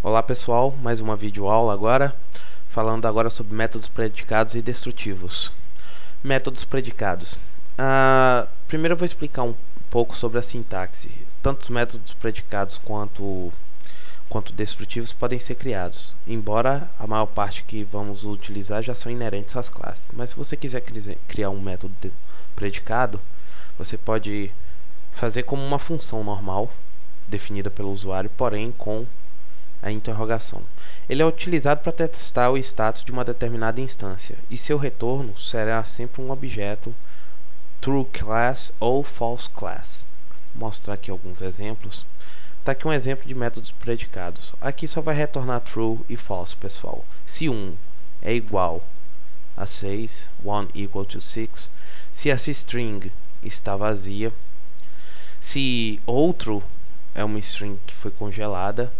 Olá pessoal, mais uma videoaula agora, falando agora sobre métodos predicados e destrutivos. Métodos predicados. Primeiro eu vou explicar um pouco sobre a sintaxe. Tanto os métodos predicados quanto destrutivos podem ser criados, embora a maior parte que vamos utilizar já são inerentes às classes. Mas se você quiser criar um método predicado, você pode fazer como uma função normal, definida pelo usuário, porém com a interrogação. Ele é utilizado para testar o status de uma determinada instância, e seu retorno será sempre um objeto true class ou false class. Vou mostrar aqui alguns exemplos. Está aqui um exemplo de métodos predicados. Aqui só vai retornar true e false, pessoal. Se 1 é igual a 6, 1 equal to 6, se essa string está vazia, se outro é uma string que foi congelada.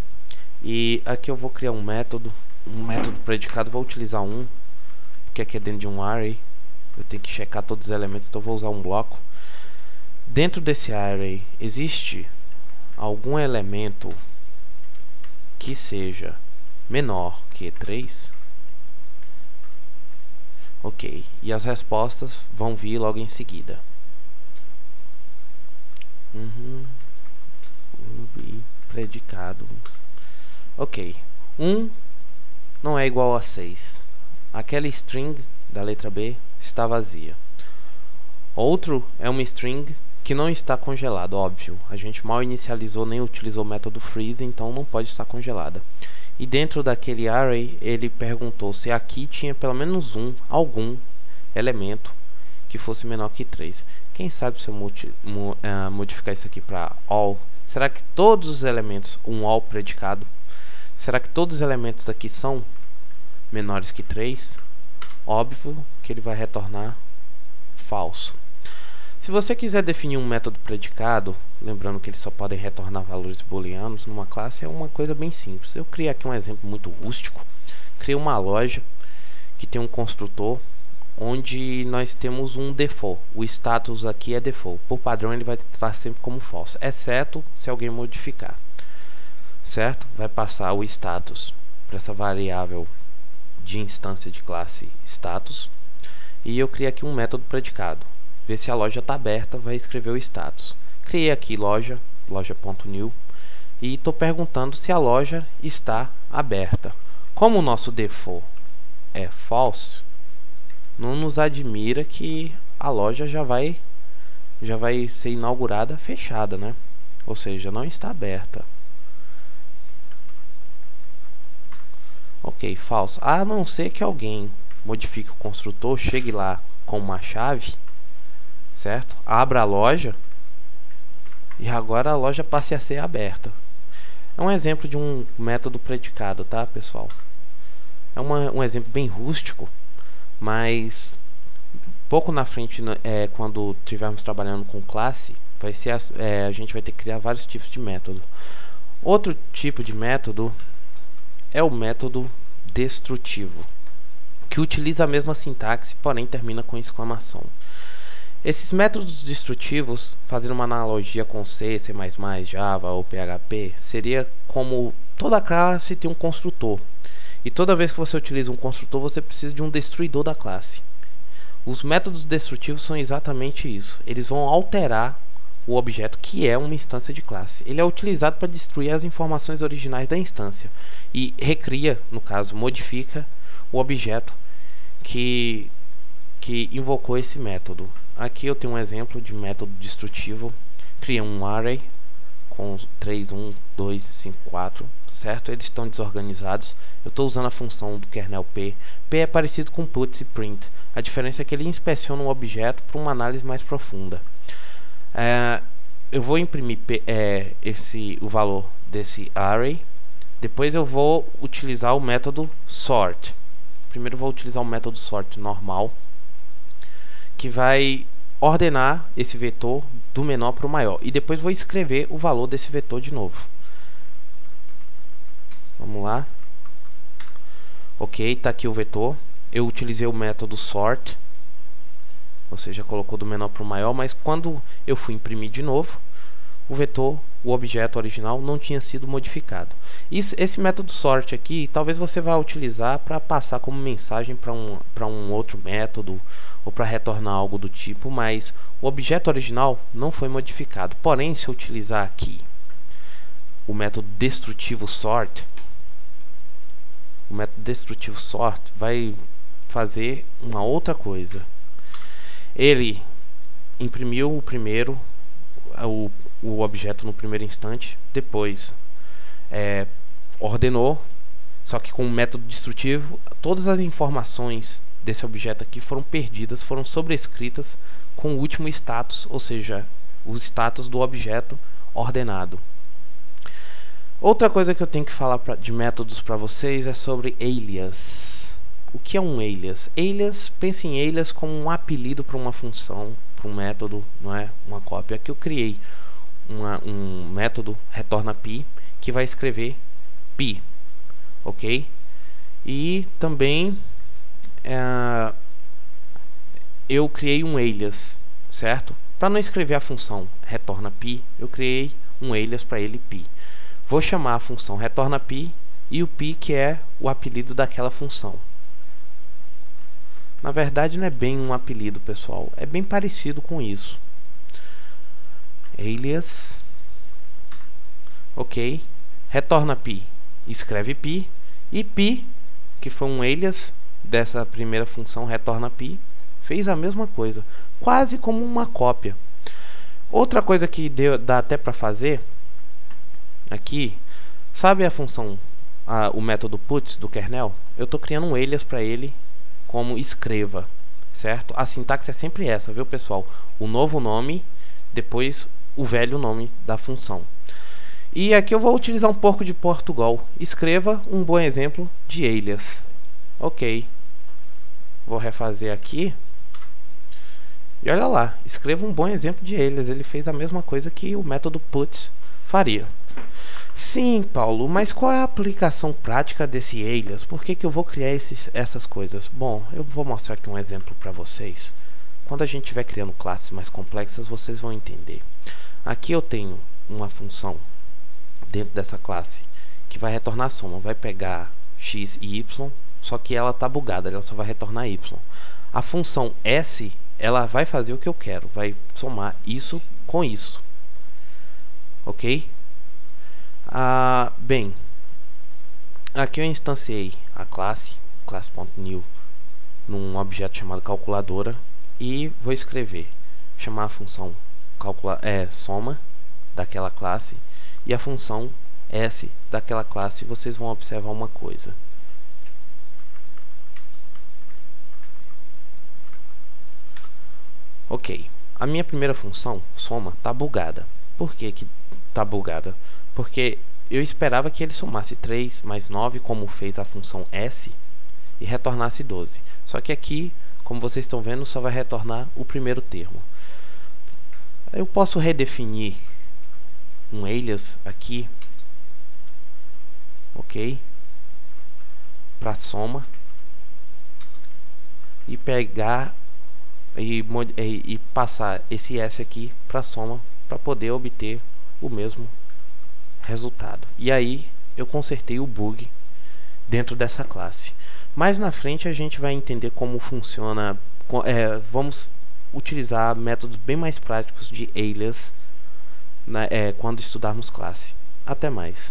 E aqui eu vou criar um método predicado, vou utilizar porque aqui é dentro de um array, eu tenho que checar todos os elementos, então eu vou usar um bloco. Dentro desse array existe algum elemento que seja menor que 3? Ok, e as respostas vão vir logo em seguida. Predicado. Ok, 1 não é igual a 6. Aquela string da letra B está vazia. Outro é uma string que não está congelada, óbvio. A gente mal inicializou nem utilizou o método freeze, então não pode estar congelada. E dentro daquele array, ele perguntou se aqui tinha pelo menos algum elemento que fosse menor que 3. Quem sabe se eu modificar isso aqui para all, será que todos os elementos, um all predicado, será que todos os elementos aqui são menores que 3? Óbvio que ele vai retornar falso. Se você quiser definir um método predicado, lembrando que eles só podem retornar valores booleanos numa classe, é uma coisa bem simples. Eu criei aqui um exemplo muito rústico. Criei uma loja que tem um construtor onde nós temos um default. O status aqui é default. Por padrão ele vai estar sempre como false, exceto se alguém modificar. Certo? Vai passar o status para essa variável de instância de classe status. E eu criei aqui um método predicado. Ver se a loja está aberta, vai escrever o status. Criei aqui loja.new, e estou perguntando se a loja está aberta. Como o nosso default é false, não nos admira que a loja já vai ser inaugurada fechada, né? Ou seja, não está aberta. Ok, falso. A não ser que alguém modifique o construtor, chegue lá com uma chave, certo? Abra a loja e agora a loja passe a ser aberta. É um exemplo de um método predicado, tá, pessoal? É um exemplo bem rústico, mas pouco na frente, quando estivermos trabalhando com classe, a gente vai ter que criar vários tipos de método. Outro tipo de método é o método destrutivo, que utiliza a mesma sintaxe, porém termina com exclamação. Esses métodos destrutivos, fazendo uma analogia com C, C++, Java ou PHP, seria como toda classe tem um construtor. E toda vez que você utiliza um construtor, você precisa de um destruidor da classe. Os métodos destrutivos são exatamente isso. Eles vão alterar o objeto que é uma instância de classe. Ele é utilizado para destruir as informações originais da instância e recria, no caso, modifica o objeto que invocou esse método. Aqui eu tenho um exemplo de método destrutivo. Criei um array com 3, 1, 2, 5, 4, certo? Eles estão desorganizados. Eu estou usando a função do kernel P. P é parecido com puts e print. A diferença é que ele inspeciona um objeto para uma análise mais profunda. Eu vou imprimir o valor desse array. Depois eu vou utilizar o método sort. Primeiro eu vou utilizar o método sort normal, que vai ordenar esse vetor do menor para o maior. E depois vou escrever o valor desse vetor de novo. Vamos lá. Ok, está aqui o vetor. Eu utilizei o método sort, ou seja, colocou do menor para o maior, mas quando eu fui imprimir de novo, o vetor o objeto original não tinha sido modificado. Esse método sort aqui, talvez você vá utilizar para passar como mensagem para um outro método ou para retornar algo do tipo, mas o objeto original não foi modificado. Porém, se eu utilizar aqui o método destrutivo sort, o método destrutivo sort vai fazer uma outra coisa. Ele imprimiu o objeto no primeiro instante, depois ordenou, só que com o método destrutivo, todas as informações desse objeto aqui foram perdidas, foram sobrescritas com o último status, ou seja, o status do objeto ordenado. Outra coisa que eu tenho que falar de métodos para vocês é sobre alias. O que é um alias? Alias, pense em alias como um apelido para uma função, para um método, não é? Uma cópia. Aqui eu criei um método retorna pi que vai escrever pi, ok? E também eu criei um alias, certo? Para não escrever a função retorna pi, eu criei um alias para ele pi. Vou chamar a função retorna pi e o pi que é o apelido daquela função. Na verdade não é bem um apelido, pessoal, é bem parecido com isso. Alias, ok, retorna pi, escreve pi, e pi, que foi um alias dessa primeira função retorna pi, fez a mesma coisa, quase como uma cópia. Outra coisa que dá até para fazer aqui, sabe a função, o método puts do kernel? Eu estou criando um alias para ele como escreva, certo? A sintaxe é sempre essa, viu, pessoal? O novo nome, depois o velho nome da função. E aqui eu vou utilizar um pouco de Portugal. Escreva um bom exemplo de alias. Ok. Vou refazer aqui. E olha lá, escreva um bom exemplo de alias. Ele fez a mesma coisa que o método puts faria. Sim, Paulo, mas qual é a aplicação prática desse alias? Por que eu vou criar essas coisas? Bom, eu vou mostrar aqui um exemplo para vocês. Quando a gente estiver criando classes mais complexas, vocês vão entender. Aqui eu tenho uma função dentro dessa classe que vai retornar soma. Vai pegar x e y, só que ela está bugada, ela só vai retornar y. A função s, ela vai fazer o que eu quero, vai somar isso com isso. Ok? Bem, aqui eu instanciei a classe.new num objeto chamado calculadora e vou escrever, chamar a função soma daquela classe e a função s daquela classe. Vocês vão observar uma coisa. Ok, a minha primeira função, soma, está bugada. Por que que está bugada? Porque eu esperava que ele somasse 3 mais 9, como fez a função s, e retornasse 12. Só que aqui, como vocês estão vendo, só vai retornar o primeiro termo. Eu posso redefinir um alias aqui, ok, para soma, e pegar e passar esse s aqui para soma, para poder obter o mesmo resultado. E aí eu consertei o bug dentro dessa classe. Mais na frente a gente vai entender como funciona, vamos utilizar métodos bem mais práticos de alias quando estudarmos classe. Até mais.